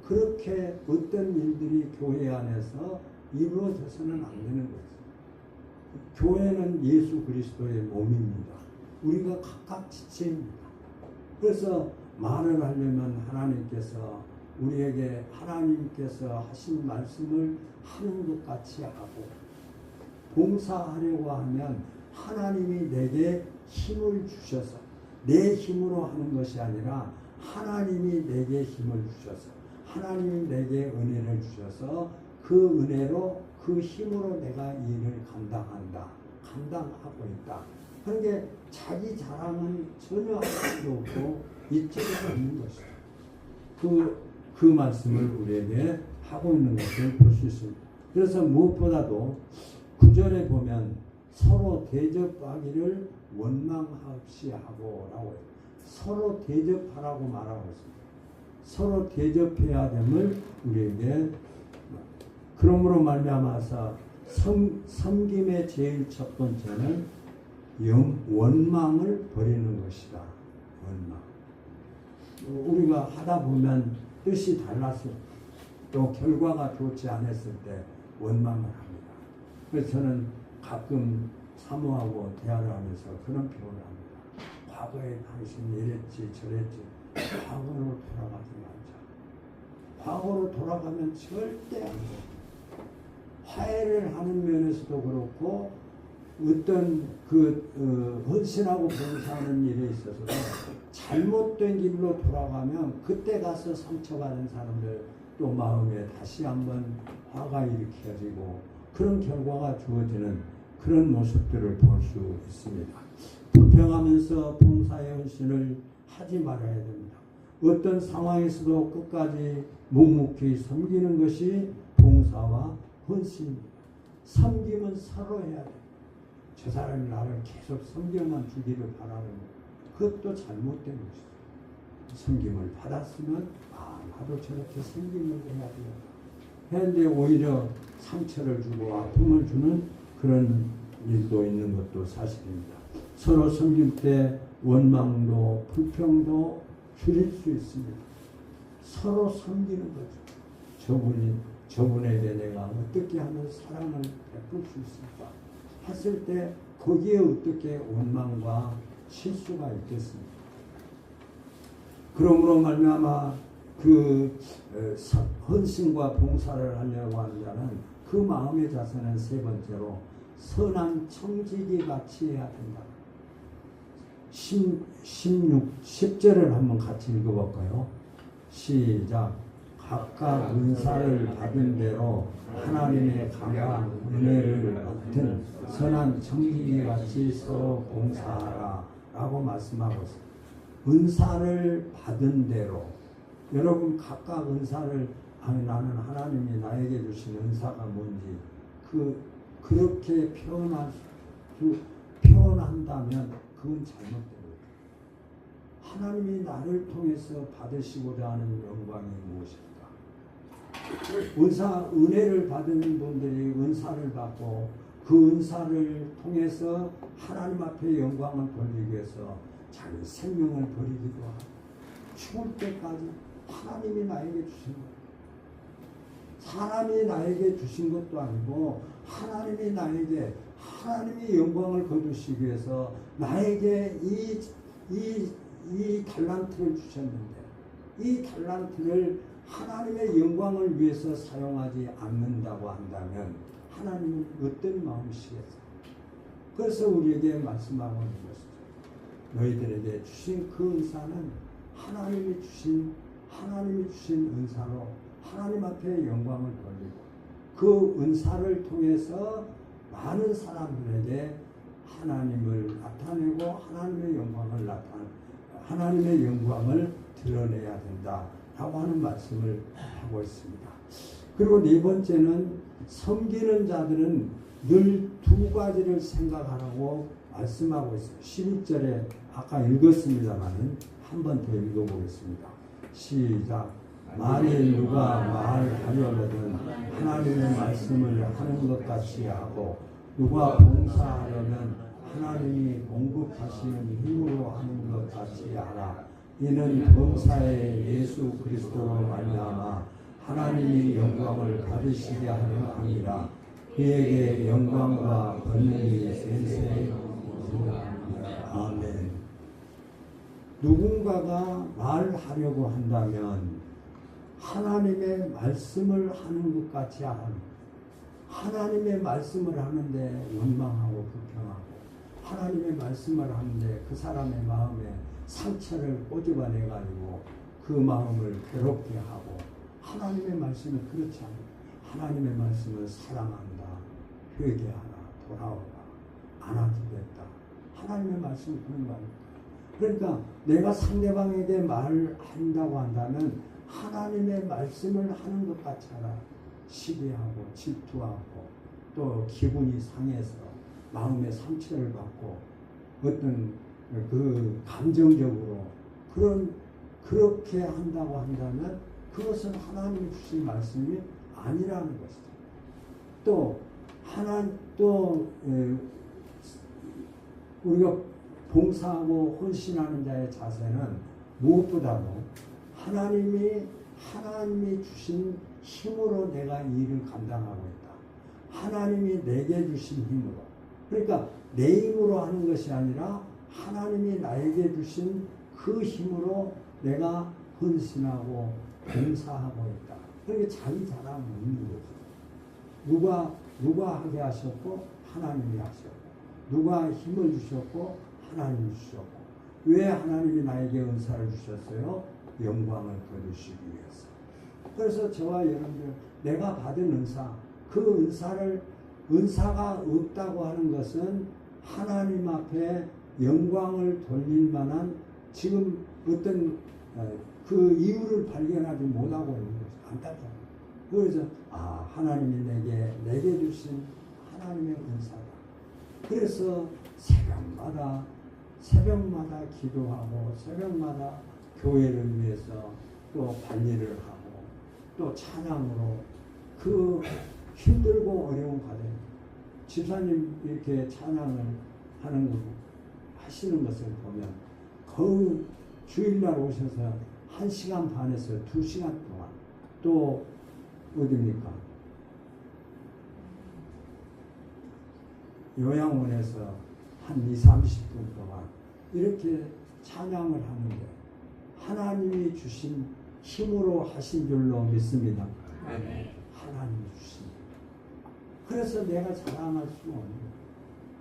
그렇게 어떤 일들이 교회 안에서 이루어져서는 안 되는 거죠. 교회는 예수 그리스도의 몸입니다. 우리가 각각 지체입니다. 그래서 말을 하려면 하나님께서 우리에게 하나님께서 하신 말씀을 하는 것 같이 하고 봉사하려고 하면 하나님이 내게 힘을 주셔서 내 힘으로 하는 것이 아니라 하나님이 내게 힘을 주셔서 하나님이 내게 은혜를 주셔서 그 은혜로 그 힘으로 내가 이 일을 감당하고 있다. 하는 게 자기 자랑은 전혀 할 필요 없고 이쪽에 없는 것이다. 그 말씀을 우리에게 하고 있는 것을 볼 수 있습니다. 그래서 무엇보다도 9절에 보면 서로 대접하기를 원망 없이 하고 라고 해요. 서로 대접하라고 말하고 있습니다. 서로 대접해야 됨을 우리에게 그러므로 말미암아서 섬김의 제일 첫 번째는 원망을 버리는 것이다. 원망. 우리가 하다 보면 뜻이 달라서 또 결과가 좋지 않았을 때 원망을 합니다. 그래서 저는 가끔 사모하고 대화를 하면서 그런 표현을 합니다. 과거에 당신 이랬지 저랬지 과거로 돌아가지 말자. 과거로 돌아가면 절대 안 돼. 화해를 하는 면에서도 그렇고 어떤 헌신하고 봉사하는 일에 있어서도 잘못된 길로 돌아가면 그때 가서 상처받은 사람들 또 마음에 다시 한번 화가 일으켜지고 그런 결과가 주어지는 그런 모습들을 볼 수 있습니다. 불평하면서 봉사의 헌신을 하지 말아야 됩니다. 어떤 상황에서도 끝까지 묵묵히 섬기는 것이 봉사와 헌신입니다. 섬김은 서로 해야 돼요. 저 사람이 나를 계속 섬겨만 주기를 바라는 것. 그것도 잘못된 것이죠. 섬김을 받았으면 나도 저렇게 섬김을 해야 돼요. 했는데 오히려 상처를 주고 아픔을 주는 그런 일도 있는 것도 사실입니다. 서로 섬길 때 원망도 불평도 줄일 수 있습니다. 서로 섬기는 거죠. 저분에게 내가 어떻게 하면 사랑을 베풀 수 있을까 했을 때 거기에 어떻게 원망과 실수가 있겠습니까? 그러므로 말미암아 헌신과 봉사를 하려고 하는 자는 그 마음의 자세는 세 번째로 선한 청지기 같이 해야 된다. 10절을 한번 같이 읽어볼까요? 시작. 각각 은사를 받은 대로 하나님의 강한 은혜를 맡은 선한 청지기 같이 서로 봉사하라 라고 말씀하고 있습니다. 은사를 받은 대로 여러분 각각 은사를 나는 하나님이 나에게 주신 은사가 뭔지 그렇게 표현한다면 그건 잘못된 거예요. 하나님이 나를 통해서 받으시고자 하는 영광이 무엇일까? 은혜를 받은 분들이 은사를 받고 그 은사를 통해서 하나님 앞에 영광을 돌리기 위해서 자기 생명을 버리기도 하고 죽을 때까지 하나님이 나에게 주신 거예요. 사람이 나에게 주신 것도 아니고 하나님이 영광을 거두시기 위해서 나에게 이 달란트를 주셨는데 이 달란트를 하나님의 영광을 위해서 사용하지 않는다고 한다면 하나님은 어떤 마음이시겠어요? 그래서 우리에게 말씀하고 있는 것이죠. 너희들에게 주신 그 은사는 하나님이 주신 은사로 하나님 앞에 영광을 돌리고 그 은사를 통해서 많은 사람들에게 하나님을 나타내고 하나님의 영광을 드러내야 된다라고 하는 말씀을 하고 있습니다. 그리고 네 번째는 섬기는 자들은 늘 두 가지를 생각하라고 말씀하고 있어요. 11절에 아까 읽었습니다만 한 번 더 읽어보겠습니다. 시작. 만일 누가 말하려거든 하나님의 말씀을 하는 것 같이 하고 누가 봉사하려면 하나님이 공급하시는 힘으로 하는 것 같이 하라. 이는 범사의 예수 그리스도로 말미암아 하나님이 영광을 받으시게 하려 함이라. 그에게 영광과 권능이 세세. 아멘. 누군가가 말하려고 한다면 하나님의 말씀을 하는 것 같이 하는, 하나님의 말씀을 하는데 원망하고 불평하고 하나님의 말씀을 하는데 그 사람의 마음에 상처를 꼬집어내 가지고 그 마음을 괴롭게 하고, 하나님의 말씀은 그렇지 않아요. 하나님의 말씀은 사랑한다, 회개하라, 돌아오라, 안아주겠다. 하나님의 말씀은 그런 거 아닙니까? 그러니까 내가 상대방에게 말을 한다고 한다면 하나님의 말씀을 하는 것 같이 하라. 시기하고 질투하고 또 기분이 상해서 마음의 상처를 받고 어떤 그 감정적으로 그렇게 한다고 한다면 그것은 하나님이 주신 말씀이 아니라는 것이죠. 또 우리가 봉사하고 헌신하는 자의 자세는 무엇보다도 하나님이 주신 힘으로 내가 이 일을 감당하고 있다. 하나님이 내게 주신 힘으로. 그러니까 내 힘으로 하는 것이 아니라 하나님이 나에게 주신 그 힘으로 내가 헌신하고 봉사하고 있다. 그러니까 자기 자랑 없는 거죠. 누가 하게 하셨고 하나님이 하셨고, 누가 힘을 주셨고 하나님이 주셨고, 왜 하나님이 나에게 은사를 주셨어요? 영광을 거두시기 위해서. 그래서 저와 여러분들 내가 받은 은사, 그 은사가 없다고 하는 것은 하나님 앞에 영광을 돌릴 만한 지금 어떤 그 이유를 발견하지 못하고 있는 것이 안타까워요. 그래서 하나님이 내게 주신 하나님의 은사다. 그래서 새벽마다 기도하고 새벽마다 교회를 위해서 또 관리를 하고 또 찬양으로 그 힘들고 어려운 과정, 집사님 이렇게 찬양을 하시는 것을 보면 거의 주일날 오셔서 1시간 반에서 2시간 동안, 또 어디입니까? 요양원에서 한 2~30분 동안 이렇게 찬양을 하는데 하나님이 주신 힘으로 하신 줄로 믿습니다. 하나님이 주신. 그래서 내가 자랑할 수가 없는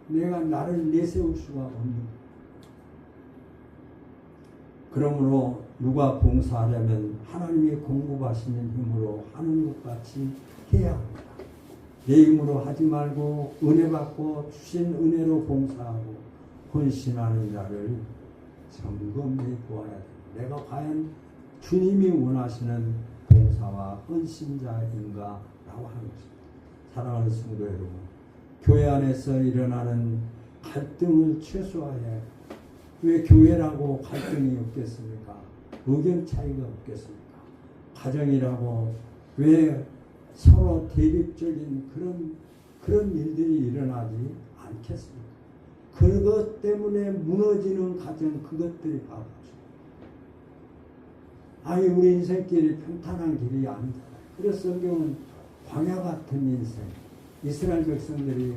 거예요. 내가 나를 내세울 수가 없는 거예요. 그러므로 누가 봉사하려면 하나님이 공급하시는 힘으로 하는 것 같이 해야 합니다. 내 힘으로 하지 말고 은혜 받고 주신 은혜로 봉사하고 헌신하는 자를 점검해 보아야 됩니다. 내가 과연 주님이 원하시는 봉사와 헌신자인가 라고 하는 것입니다. 사랑하는 성도 여러분, 교회 안에서 일어나는 갈등을 최소화해야 해요. 왜 교회라고 갈등이 없겠습니까? 의견 차이가 없겠습니까? 가정이라고 왜 서로 대립적인 그런 일들이 일어나지 않겠습니까? 그것 때문에 무너지는 가정, 그것들이 바보죠. 우리 인생길이 평탄한 길이 아니다. 그래서 성경은 광야 같은 인생, 이스라엘 백성들이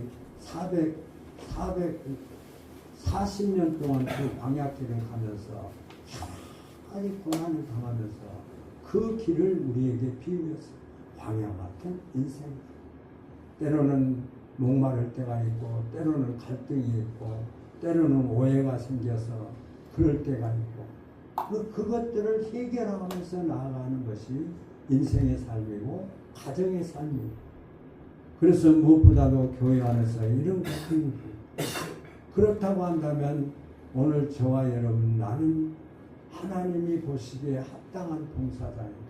440년 동안 그 광야길을 가면서 여러 가지 고난을 당하면서 그 길을 우리에게 비유했어요. 광야 같은 인생. 때로는 목마를 때가 있고, 때로는 갈등이 있고, 때로는 오해가 생겨서 그럴 때가 있고, 그것들을 해결하면서 나아가는 것이 인생의 삶이고 가정의 삶이고, 그래서 무엇보다도 교회 안에서 이런 갈등이 그렇다고 한다면 오늘 저와 여러분, 나는 하나님이 보시기에 합당한 봉사자입니다.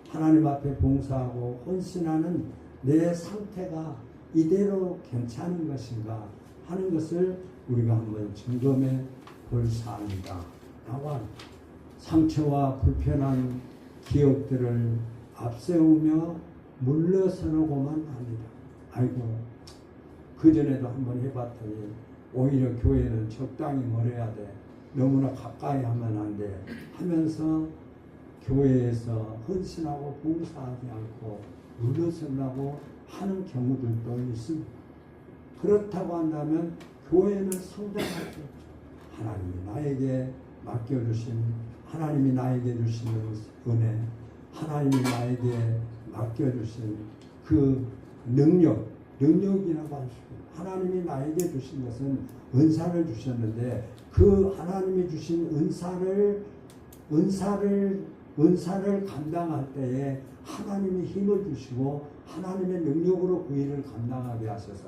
하나님 앞에 봉사하고 헌신하는 내 상태가 이대로 괜찮은 것인가 하는 것을 우리가 한번 점검해 볼 사안이다. 상처와 불편한 기업들을 앞세우며 물러서고만 합니다. 아이고, 그전에도 한번 해봤더니 오히려 교회는 적당히 멀어야 돼. 너무나 가까이 하면 안 돼. 하면서 교회에서 헌신하고 봉사하지 않고 물러서려고 하는 경우들도 있습니다. 그렇다고 한다면 교회는 성장하죠. 하나님이 나에게 맡겨주신, 하나님이 나에게 주시는 은혜, 하나님이 나에게 맡겨주신 그 능력이라고 할 수 있습니다. 하나님이 나에게 주신 것은 은사를 주셨는데 그 하나님이 주신 은사를 감당할 때에 하나님이 힘을 주시고 하나님의 능력으로 그 일을 감당하게 하셔서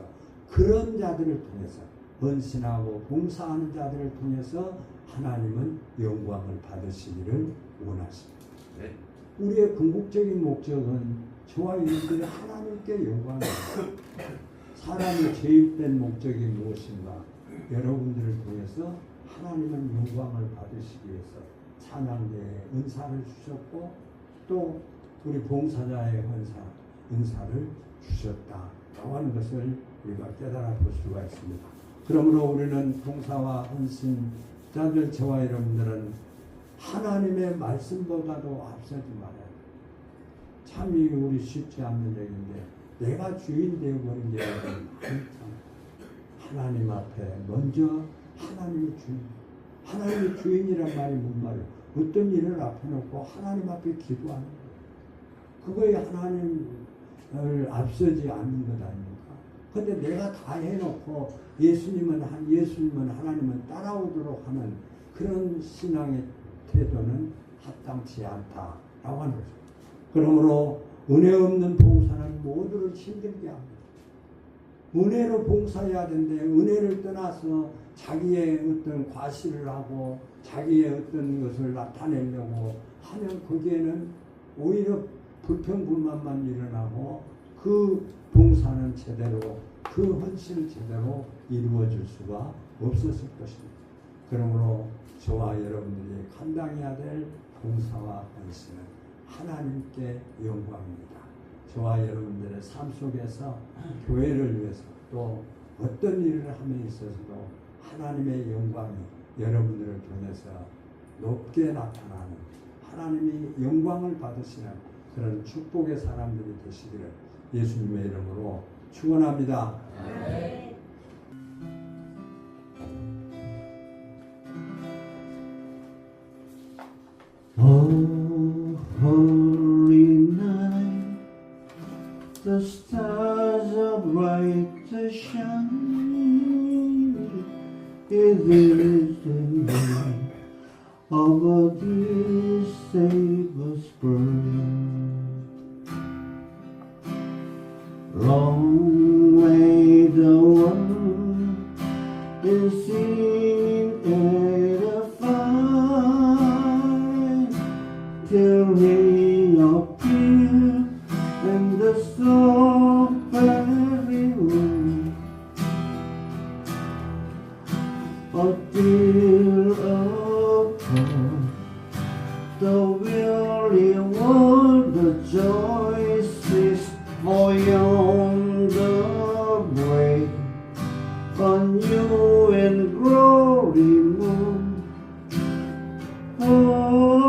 그런 자들을 통해서 헌신하고 봉사하는 자들을 통해서 하나님은 영광을 받으시기를 원하십니다. 네. 우리의 궁극적인 목적은 저와 여러분들이 하나님께 영광을 사람의 죄입된 목적이 무엇인가? 여러분들을 통해서 하나님은 영광을 받으시기 위해서 찬양대에 은사를 주셨고 또 우리 봉사자의 은사를 주셨다라고 하는 것을 우리가 깨달아 볼 수가 있습니다. 그러므로 우리는 봉사와 헌신자들 저와 여러분들은 하나님의 말씀보다도 앞서지 말아야 돼요. 참이 우리 쉽지 않는 얘기인데 내가 주인 되어버린 얘기는 한참 하나님 앞에 먼저 하나님이 주인이란 말이 뭔 말이에요? 어떤 일을 앞에 놓고 하나님 앞에 기도하는 거예요. 그거에 하나님을 앞서지 않는 것 아닙니까? 근데 내가 다 해놓고 예수님은 하나님은 따라오도록 하는 그런 신앙의 태도는 합당치 않다라고 하는 거죠. 그러므로 은혜 없는 봉사는 모두를 힘들게 합니다. 은혜로 봉사해야 되는데 은혜를 떠나서 자기의 어떤 과시를 하고 자기의 어떤 것을 나타내려고 하면 거기에는 오히려 불평불만만 일어나고 그 봉사는 제대로 그 헌신을 제대로 이루어질 수가 없었을 것입니다. 그러므로 저와 여러분들이 감당해야 될 봉사와 헌신은 하나님께 영광입니다. 저와 여러분들의 삶 속에서 교회를 위해서 또 어떤 일을 함에 있어서도 하나님의 영광이 여러분들을 통해서 높게 나타나는 하나님이 영광을 받으시는 그런 축복의 사람들이 되시기를 예수님의 이름으로 축원합니다. 네. Holy night, the stars are bright to shine. It is the night of a dear Savior's birth. Long may the world is singing edified till He appear in the strawberry room. A dear upon the weary world, the joy is for yonder break, a new and glory moon. Fall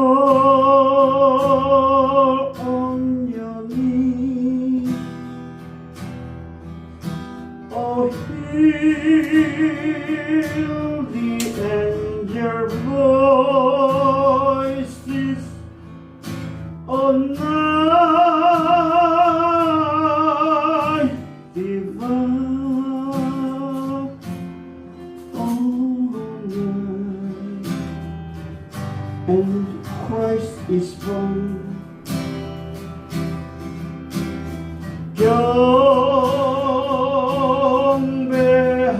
on your knees, oh, hear the angel voices, oh, night divine, oh, night, and Christ is born.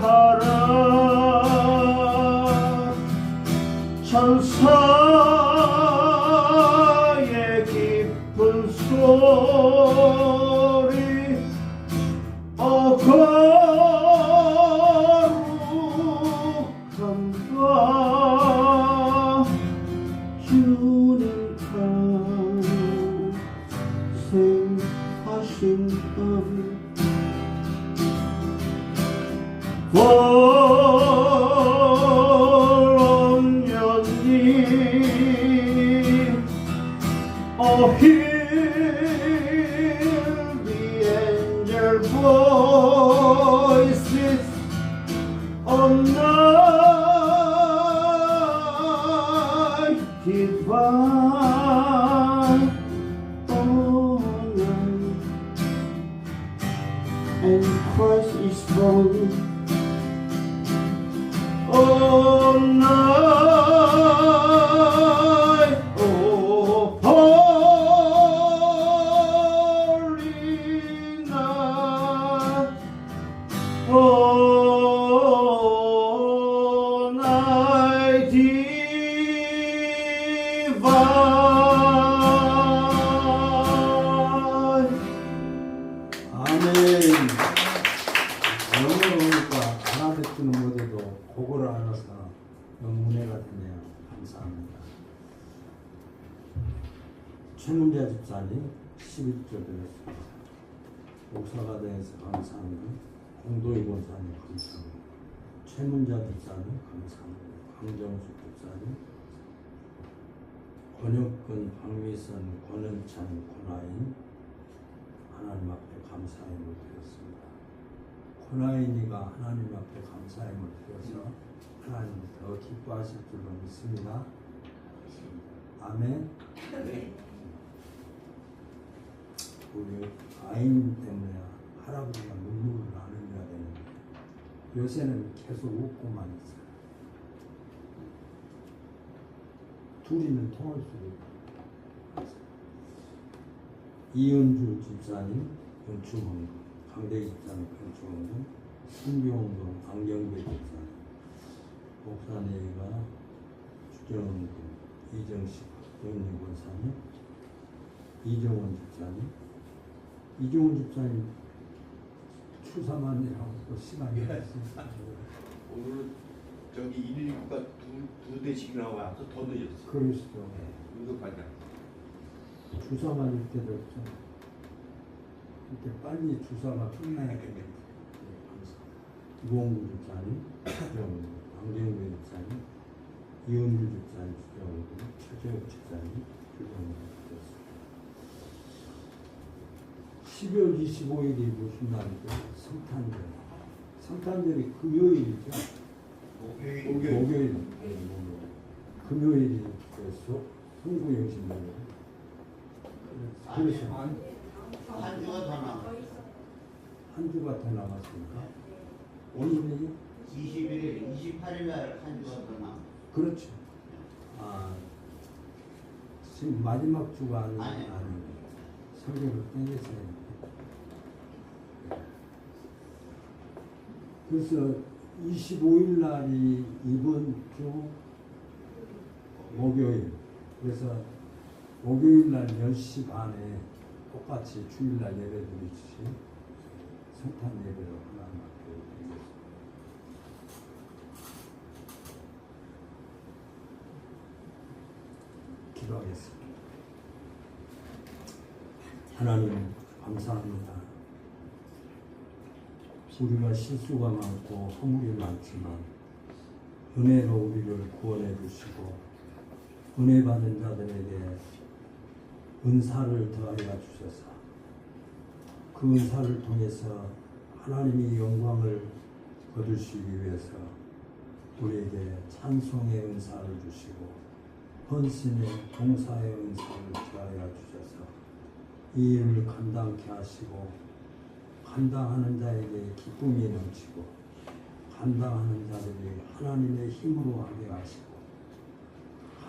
경배하라 천사의 깊은 소리, 거룩한 바 주님 가 원년이 Oh hear the angel voices on night divine oh night and Christ is born oh night oh holy night oh night divine 아멘. 영어로니까 하나 듣지는 못해도 그거를 알아서 너무 은혜가 되네요. 감사합니다. 최문자 집사님 11조 드렸습니다. 목사가 되어서 감사합니다. 공도희 권사님 감사합니다. 최문자 집사님 감사합니다. 강정숙 집사님, 권혁근, 박미선, 권은찬, 권하인 하나님 앞에 감사의 물 드렸습니다. 권하인이가 하나님 앞에 감사의 물 드려서 하나님 더 기뻐하실 줄로 믿습니다. 아멘. 우리 아인 때문에 할아버지가 눈물을 안 흘려야 되는데 요새는 계속 웃고만 있어요. 둘이는 통할 수도 있고. 이은주 집사님, 건축원금, 강대기 집사님, 건축원금, 신병원금, 안경배 집사님, 목사님과 주정원금, 이정식, 연희 권사님, 이정원 집사님, 이정원 집사님 추사만이라고 또 시간이 있습니다. 오늘은 저기 119가 두 대씩이나 와서 더 늦었어요. 그러시죠. 응급하자. 주사만일 때도 없죠. 이렇게 빨리 주사가 끝나야 되겠다. 이봉구 집사님, 안경배 집사님, 이은주 집사님, 주정원금, 최재욱 집사님, 주정원금 드렸습니다. 12월 25일이 무슨 날이죠? 성탄절. 성탄절이 금요일이죠? 목요일. 금요일이 됐어. 성구영신날이요. 그래서 한 주가 더 남아. 한 주가 더 남았습니까? 오늘이 21일, 28일 날 한 주가 더 남아. 그렇죠. 아 지금 마지막 주가 아니. 아니고 설교를 땡겼어요. 그래서 25일 날이 이번 주 목요일. 그래서 목요일 날 10시 반에 똑같이 주일날 예배 드리듯이 성탄 예배로 하나님 앞에 드리겠습니다. 기도하겠습니다. 하나님 감사합니다. 우리가 실수가 많고 허물이 많지만 은혜로 우리를 구원해 주시고 은혜 받은 자들에게 은사를 더하여 주셔서 그 은사를 통해서 하나님이 영광을 거두시기 위해서 우리에게 찬송의 은사를 주시고 헌신의 봉사의 은사를 더하여 주셔서 이 일을 감당케 하시고 감당하는 자에게 기쁨이 넘치고 감당하는 자들이 하나님의 힘으로 하게 하시고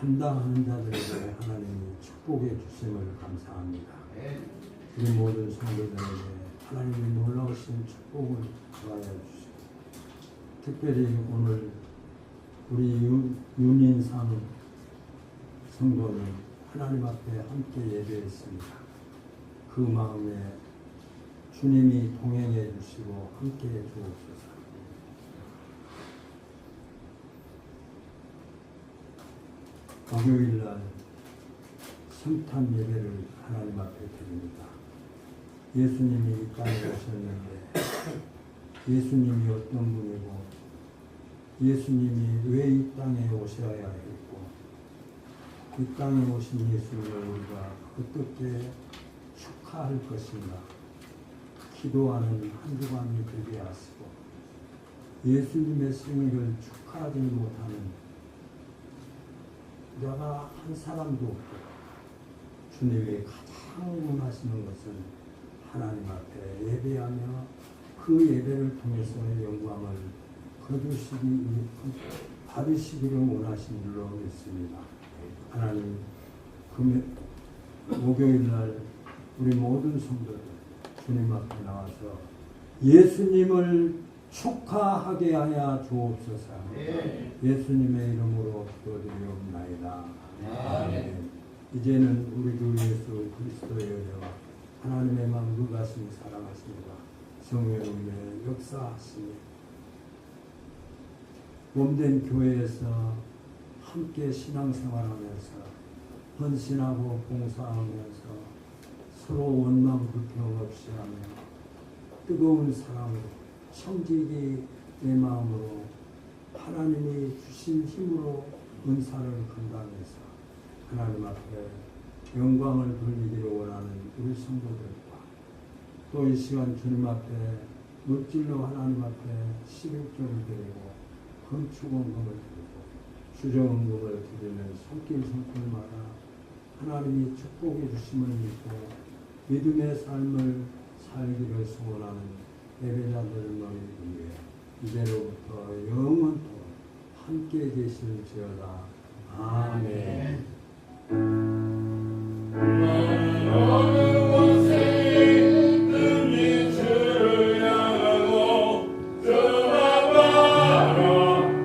감당하는 자들에게 하나님이 축복해 주심을 감사합니다. 우리 모든 성도들에게 하나님의 놀라우신 축복을 더하여 주시고 특별히 오늘 우리 윤인상 성도는 하나님 앞에 함께 예배했습니다. 그 마음에 주님이 동행해 주시고 함께 해 주옵소서. 목요일 날 성탄 예배를 하나님 앞에 드립니다. 예수님이 이 땅에 오셨는데 예수님이 어떤 분이고 예수님이 왜 이 땅에 오셔야 했고 이 땅에 오신 예수님을 우리가 어떻게 축하할 것인가 기도하는 한 주간이 되게 하시고 예수님의 생일을 축하하지 못하는 내가 한 사람도 없고 주님이 가장 원하시는 것은 하나님 앞에 예배하며 그 예배를 통해서 영광을 받으시기를 원하신 줄로 믿습니다. 하나님 목요일 날 우리 모든 성도들 주님 앞에 나와서 예수님을 축하하게 하여 주옵소서. 예수님의 이름으로 기도드리옵나이다. 아멘. 이제는 우리 주 예수 그리스도의 은혜와 하나님의 마음 누가심이 사랑하십니다. 성령의 은혜 역사하시니 몸된 교회에서 함께 신앙생활하면서 헌신하고 봉사하면서 서로 원망 불평 없이 하며 뜨거운 사랑으로 청지기의 마음으로 하나님이 주신 힘으로 은사를 감당해서 하나님 앞에 영광을 돌리기를 원하는 우리 성도들과 또 이 시간 주님 앞에 물질로 하나님 앞에 11조를 드리고 금축원금을 드리고 주정원금을 드리는 손길 손길마다 하나님이 축복해 주심을 믿고 믿음의 삶을 살기를 소원하는 예배자들을 너희 위해 이제로부터 영원토록 함께 계실지어다. 아멘. 어느 곳에 있든지 주를 향하고 주만 바라봅시다.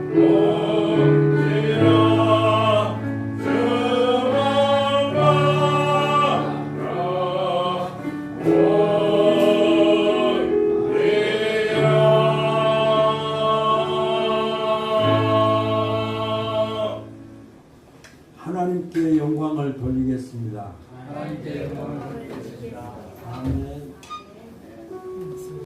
주만 바라봅시다. 하나님께 영광을 돌리겠습니다. 하나님께 영광을 드리겠습니다. 아멘.